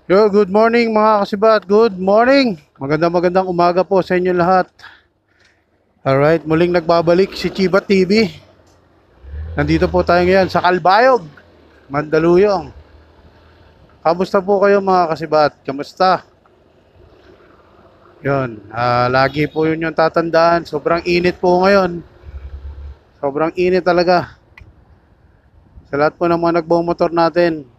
Yo, good morning mga kasibat. Good morning. Magandang umaga po sa inyo lahat. Alright, muling nagbabalik si Chiba TV. Nandito po tayo ngayon sa Calbayog, Mandaluyong. Kamusta po kayo mga kasibat? Kamusta? Yun, lagi po yun yung tatandaan. Sobrang init po ngayon. Sobrang init talaga. Sa lahat po ng mga nagbomotor natin,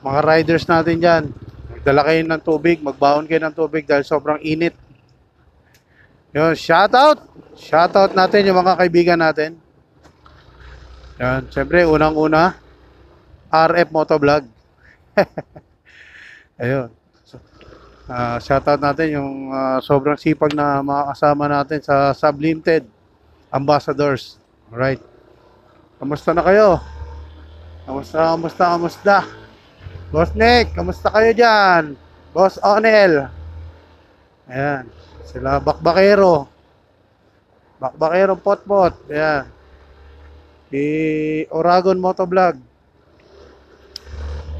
mga riders natin dyan, magdala kayo ng tubig, magbaon kayo ng tubig dahil sobrang init. Yun, shout out! Shout out natin yung mga kaibigan natin. Yan, siyempre unang-una, RF Motovlog. Ayun. So, shout out natin yung sobrang sipag na mga kasama natin sa Sublimited Ambassadors. Alright. Kamusta na kayo? Kamusta? Boss Nick, kamusta kayo dyan? Boss Onel. Ayan. Sila Bakbakero. Bakbakero Potpot. Ayan. Si Oragon Motovlog.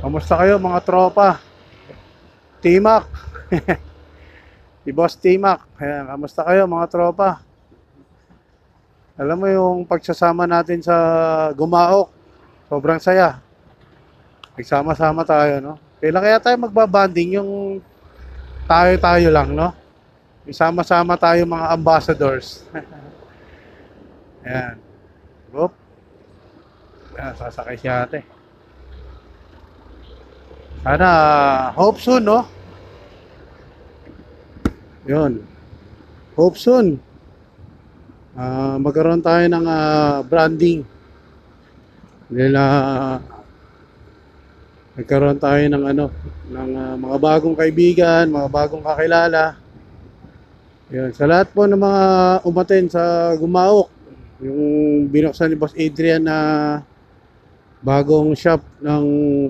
Kamusta kayo mga tropa? T-Mac. Si Boss T-Mac. Ayan, kamusta kayo mga tropa? Alam mo yung pagsasama natin sa Gumaok, sobrang saya. Nagsama-sama tayo, no? Kailan kaya tayo magbabanding yung tayo-tayo lang, no? Yung sama-sama tayo mga ambassadors. Ayan. Oop. Ayan, sasakay si ate. Sana, hope soon, no? Yun. Hope soon. Magkaroon tayo ng branding. Dahil nagkaroon tayo ng ng mga bagong kaibigan, mga bagong kakilala. Yun. Sa lahat po ng mga umaten sa Gumaok, yung binuksan ni Boss Adrian na bagong shop ng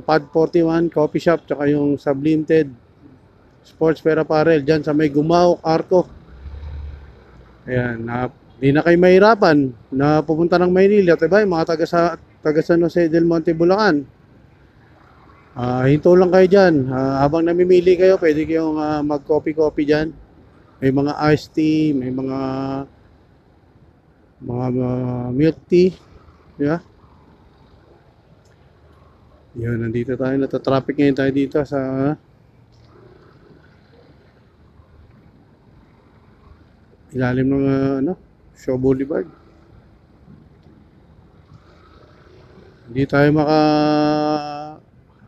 Pad 41 coffee shop, tsaka yung Sublimited Sportswear Apparel dyan sa may Gumaok, Arco. Ayan, di na kayo mahirapan na pupunta ng Maynila, diba? Yung mga taga San Jose del Monte, Bulacan. Hinto lang kayo dyan. Habang namimili kayo, pwede kayong mag-coffee dyan. May mga iced tea, may mga milk tea. Yeah. Yun, nandito tayo. Nata-traffic ngayon tayo dito sa ilalim ng Shaw Boulevard. Hindi tayo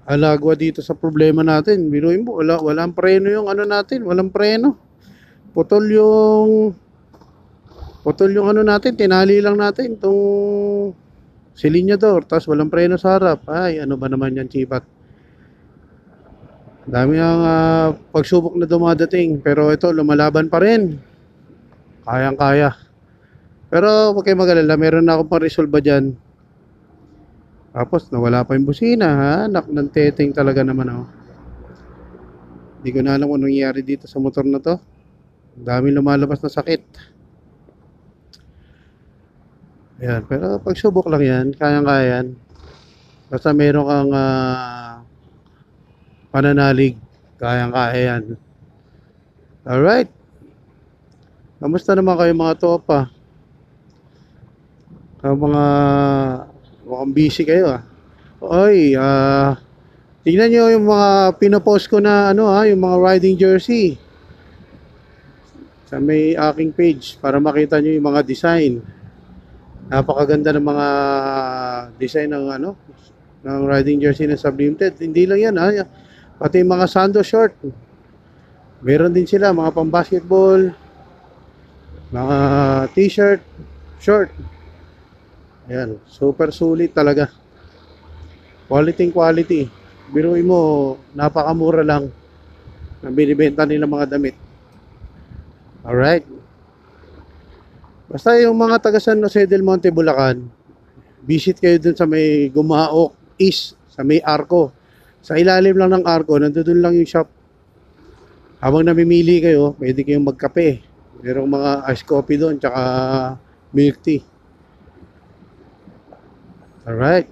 alagwa dito sa problema natin. Binuin mo, walang preno yung natin, walang preno. Putol yung natin, tinali lang natin itong silinyador, tapos walang preno sa harap. Ay, ano ba naman yan, chipat. Dami ang pagsubok na dumadating, pero ito, lumalaban pa rin. Kayang-kaya. Pero huwag kayong mag-alala, meron na akong pang-resolve dyan. Tapos nawala pa yung busina, ha? Anak ng teteng talaga naman, oh. Hindi ko na alam kung nangyayari dito sa motor na to. Dami lumalabas na sakit. Ayan, pero pagsubok lang yan, kayang-kaya yan. Basta meron kang pananalig, kayang-kaya yan. Alright. Kamusta naman kayo mga topa? Mga mukhang busy kayo, ah. Oy, tingnan nyo yung mga pinopost ko na yung mga riding jersey sa may aking page para makita nyo yung mga design. Napakaganda ng mga design ng ng riding jersey ng Sublimited. Hindi lang yan, pati yung mga sando short. Meron din sila mga pang-basketball, mga t-shirt, short. Ayan, super sulit talaga. Quality. Biruin mo, napakamura lang na binibenta nila mga damit. Alright. Basta yung mga taga San Jose del Monte, Bulacan, visit kayo dun sa may Gumaok East, sa may Arco. Sa ilalim lang ng Arco, nandun lang yung shop. Habang namimili kayo, pwede kayong magkape. Merong mga iced coffee doon, tsaka milk tea. Alright.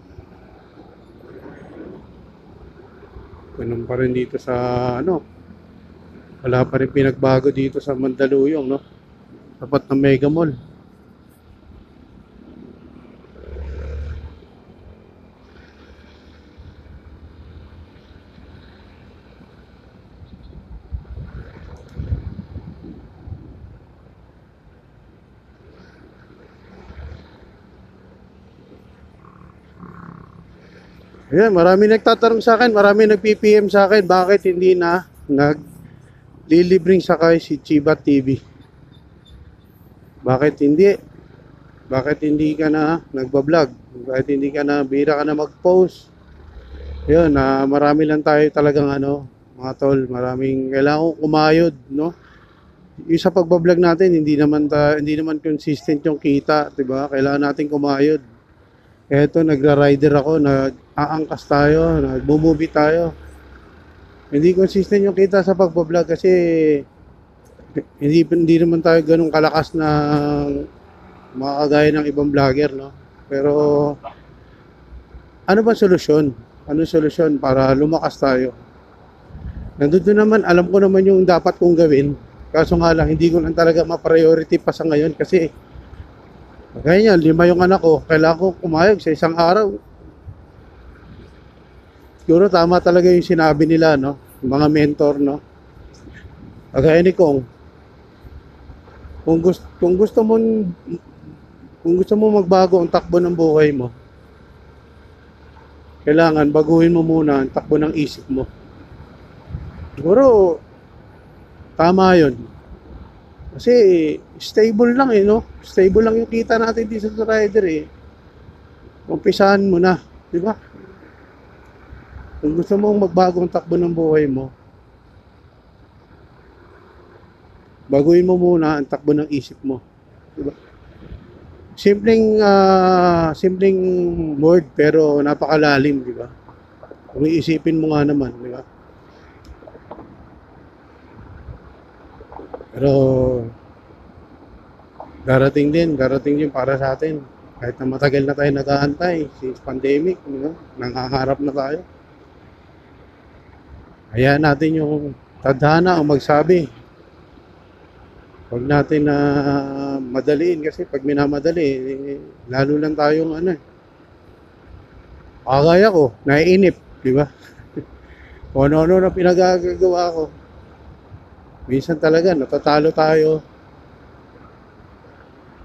Ganun pa rin dito sa ano, wala pa rin pinagbago dito sa Mandaluyong, no? Tapat ng Mega Mall. Ayan, marami nagtatanong sa akin, marami nag-PPM sa akin, bakit hindi na naglilibring sakay si Chibat TV? Bakit hindi? Bakit hindi ka na nagbablog? Bakit hindi ka na, bira ka na mag-post? Yun, marami lang tayo talagang ano, mga tol, maraming kailangan kumayod, no? Yung sa pagbablog natin, hindi naman consistent yung kita, 'di ba? Kailangan natin kumayod. Eto, nagra-rider ako, nag-aangkas tayo, nagbo-movie tayo. Hindi consistent yung kita sa pagbablog kasi hindi naman tayo ganun kalakas na mga kagaya ng ibang vlogger, no? Pero ano ba solusyon? Ano solusyon para lumakas tayo? Nandun naman, alam ko naman yung dapat kong gawin. Kaso nga lang, hindi ko lang talaga ma-priority pa sa ngayon kasi kaya niya, 5 yung anak ko, kailangan ko kumayag sa isang araw. Siguro tama talaga yung sinabi nila, no? Yung mga mentor, no? Kagaya ni Kong, kung gusto mo magbago ang takbo ng buhay mo, kailangan baguhin mo muna ang takbo ng isip mo. Siguro tama 'yon. Kasi stable lang no? Stable lang yung kita natin dito sa rider Umpisahan mo na, 'di ba? Kung gusto mong magbago ang takbo ng buhay mo, baguhin mo muna ang takbo ng isip mo, 'di ba? Simpleng word pero napakalalim, 'di ba? Kung iisipin mo nga naman, 'di ba? Pero darating din para sa atin. Kahit na matagal na tayo nag-aantay since pandemic, nangangarap na tayo. Hayaan natin yung tadhana ang magsabi. Huwag natin na madaliin kasi pag minamadali, lalo lang tayong kagaya ko, naiinip, di ba? Kung ano-ano na pinagagawa ko. Minsan talaga, natatalo tayo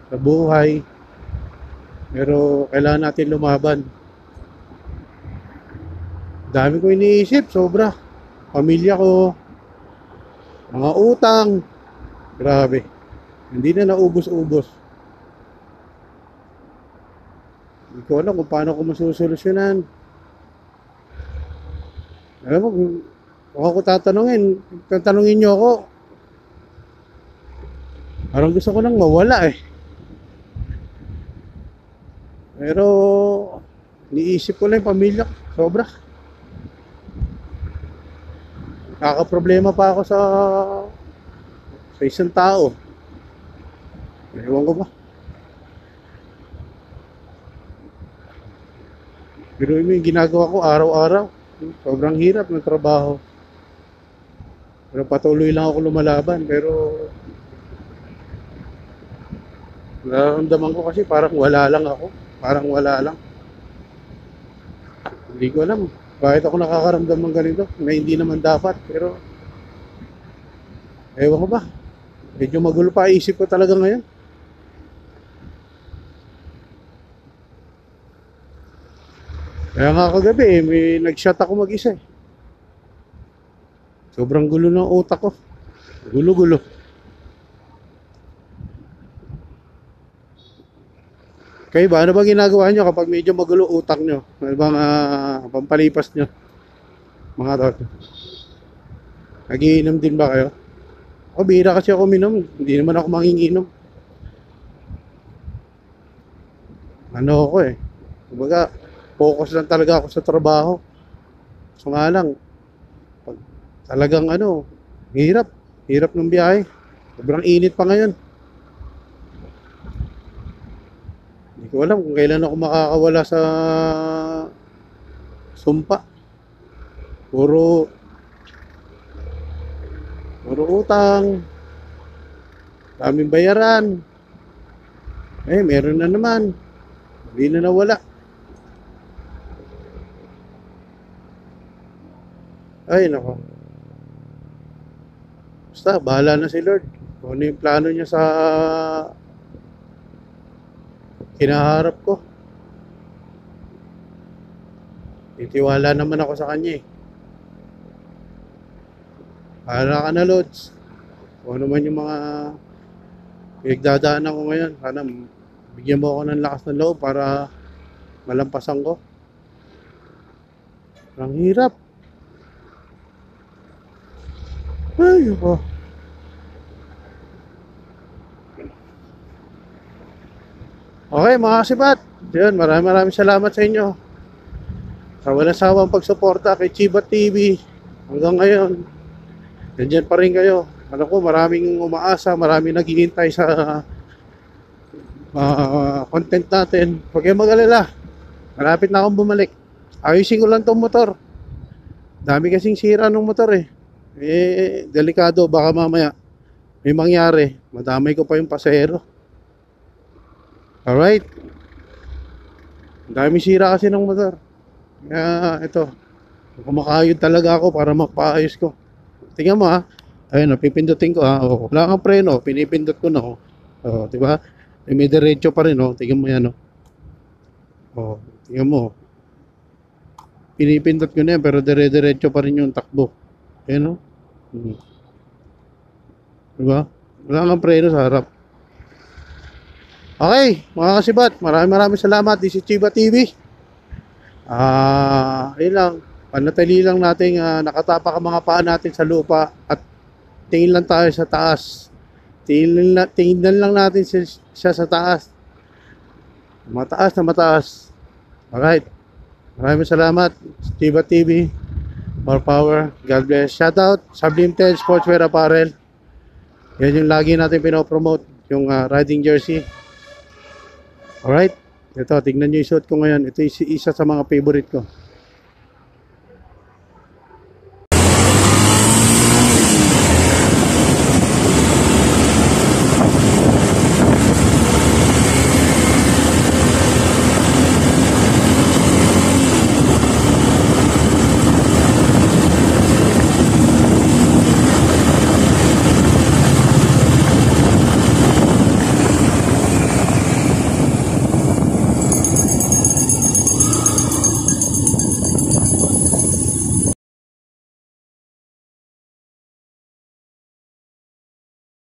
sa buhay. Pero kailangan natin lumaban. Dami ko iniisip, sobra. Pamilya ko, mga utang. Grabe. Hindi na naubos-ubos. Hindi ko alam kung paano ko masusolusyonan. Alam mo, kung ako tatanungin nyo ako, parang gusto ko nang mawala Pero, niisip ko lang yung pamilya ko. Sobra. Kakaproblema pa ako sa isang tao. Ewan ko ba. Pero yung ginagawa ko araw-araw. Sobrang hirap ng trabaho. Pero patuloy lang ako lumalaban. Pero nararamdaman ko kasi parang wala lang ako. Parang wala lang. Hindi ko alam bakit ako nakakaramdam ng ganito na hindi naman dapat. Pero ewan ko ba. Medyo magulo pa isip ko talaga ngayon. Kaya nga kagabi may nag-shot ako mag-isa Sobrang gulo ng utak ko. Gulo-gulo. Kayo ba? Ano ba ginagawa nyo kapag medyo magulo utak nyo? Ano bang pampalipas nyo? Mga tol. Nagiinom din ba kayo? O, bihira kasi ako minom. Hindi naman ako manginginom. Ano ako Kumbaga, focus lang talaga ako sa trabaho. So nga lang, pag talagang hirap. Hirap ng biyahe. Sobrang init pa ngayon. Hindi ko alam kung kailan ako makakawala sa sumpa. Puro, puro utang. Daming bayaran. Eh, meron na naman. Hindi na nawala. Ay, nako. Basta, bahala na si Lord. Kung ano yung plano niya sa kinaharap ko. Titiwala naman ako sa kanya eh. Bahala ka na, Lods. Kung ano man yung mga pinagdadaanan ko ngayon, sana bigyan mo ako ng lakas ng loob para malampasan ko. Ang hirap. Ay, ako. Okay, mga kasibat. Yun, maraming salamat sa inyo. Sa walang sawang pagsuporta kay Chibat TV. Hanggang ngayon, nandiyan pa rin kayo. Alam ko, maraming umaasa, maraming naghihintay sa content natin. Huwag kayong mag-alala. Malapit na akong bumalik. Ayusin ko lang tong motor. Dami kasing sira ng motor eh. Eh, delikado. Baka mamaya may mangyari. Madamay ko pa yung pasahero. Alright. Dami sira kasi ng motor. Kaya ito. Kumakayod talaga ako para mapaayos ko. Tingnan mo ha. Ayun, pipindutin ko ha. Oh, wala kang preno. Pinipindot ko na. Oh, diba? May diretso pa rin. Oh. Tingnan mo yan. Oh, tingnan mo. Pinipindot ko na yan pero dire-diretso pa rin yung takbo. Ayan o. Diba? Wala kang preno sa harap. Okay, mga kasibat, maraming salamat. This is Chiba TV. Ayun lang. Panatili lang natin nakatapak ang mga paa natin sa lupa at tingin lang tayo sa taas. Tingnan lang natin siya sa taas. Mataas na mataas. Alright. Maraming salamat. Chiba TV. More power. God bless. Shoutout Sublime 10 Sportswear Apparel. Yan yung lagi natin pinopromote. Yung riding jersey. Alright. Ito, tignan nyo yung suot ko ngayon. Ito yung isa sa mga favorite ko.